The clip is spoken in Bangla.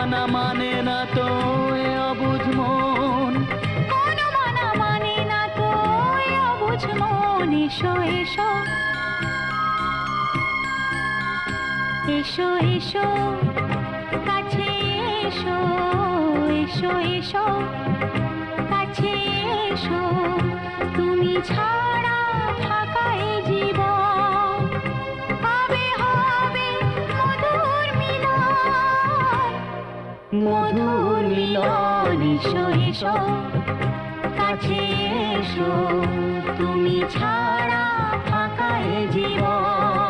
মানা মানে না তো এ অবুঝ মন, কোনো মানা মানে না তো এ অবুঝ মন। এসো এসো এসো এসো কাছে এসো, এসো এসো কাছে এসো। তুমি ছাড়া ফাঁকা এ জীবন, কবে হবে মধুর মিলন, মধুর মিলন। এসো এসো কাছে এসো, তুমি ছাড়া ফাঁকা এ জীবন।